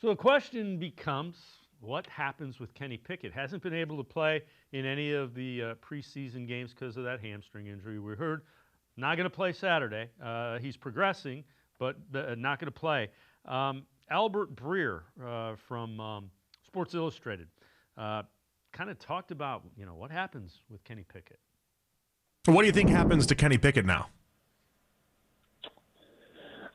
So the question becomes, what happens with Kenny Pickett? Hasn't been able to play in any of the preseason games because of that hamstring injury. We heard not going to play Saturday. He's progressing, but not going to play. Albert Breer from Sports Illustrated kind of talked about what happens with Kenny Pickett. What do you think happens to Kenny Pickett now?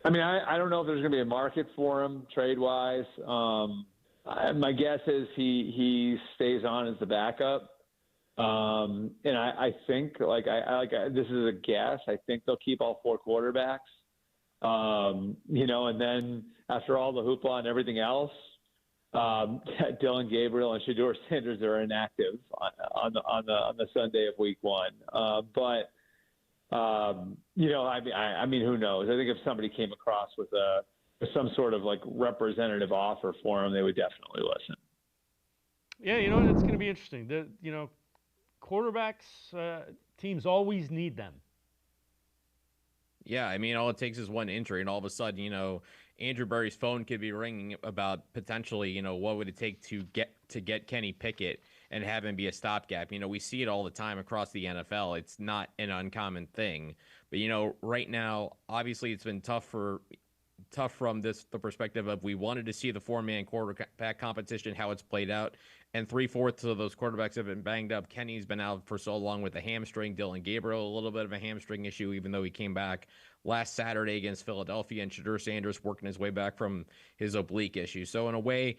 I mean, I don't know if there's going to be a market for him trade-wise. My guess is he stays on as the backup. And I think, this is a guess, I think they'll keep all four quarterbacks. And then after all the hoopla and everything else, Dylan Gabriel and Shedeur Sanders are inactive on the Sunday of week one. I mean, who knows? I think if somebody came across with some sort of representative offer for him, they would definitely listen. Yeah, it's going to be interesting. Quarterbacks, teams always need them. Yeah, I mean, all it takes is one injury, and all of a sudden, Andrew Berry's phone could be ringing about potentially, what would it take to get Kenny Pickett and have him be a stopgap. We see it all the time across the NFL. It's not an uncommon thing. But, right now, obviously it's been tough from the perspective of we wanted to see the four-man quarterback competition, how it's played out, and 3/4 of those quarterbacks have been banged up. Kenny's been out for so long with a hamstring. Dylan Gabriel, a little bit of a hamstring issue, even though he came back last Saturday against Philadelphia, and Shedeur Sanders working his way back from his oblique issue. So in a way,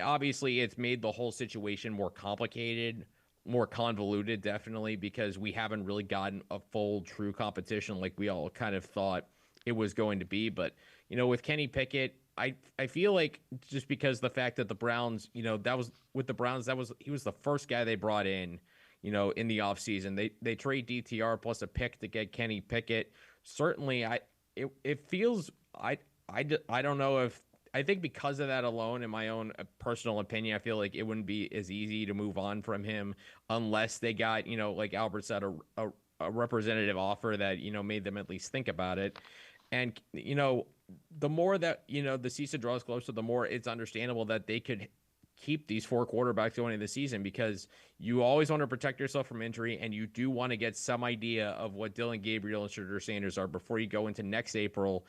obviously it's made the whole situation more complicated, more convoluted, definitely, because we haven't really gotten a full, true competition like we all kind of thought it was going to be. But, with Kenny Pickett, I feel like just because the fact that the Browns, that was with the Browns, he was the first guy they brought in, in the offseason. They trade DTR plus a pick to get Kenny Pickett. Certainly, it feels I don't know if I think because of that alone, in my own personal opinion, I feel like it wouldn't be as easy to move on from him unless they got, like Albert said, a representative offer that, made them at least think about it. And, the more that, the season draws closer, the more it's understandable that they could keep these four quarterbacks going in the season, because you always want to protect yourself from injury, and you do want to get some idea of what Dylan Gabriel and Shedeur Sanders are before you go into next April.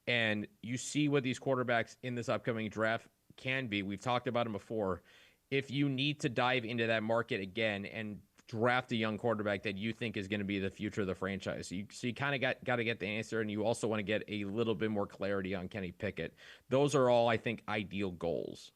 And you see what these quarterbacks in this upcoming draft can be. We've talked about them before. If you need to dive into that market again and draft a young quarterback that you think is going to be the future of the franchise, so you kind of got to get the answer, and you also want to get a little bit more clarity on Kenny Pickett. Those are all, I think, ideal goals.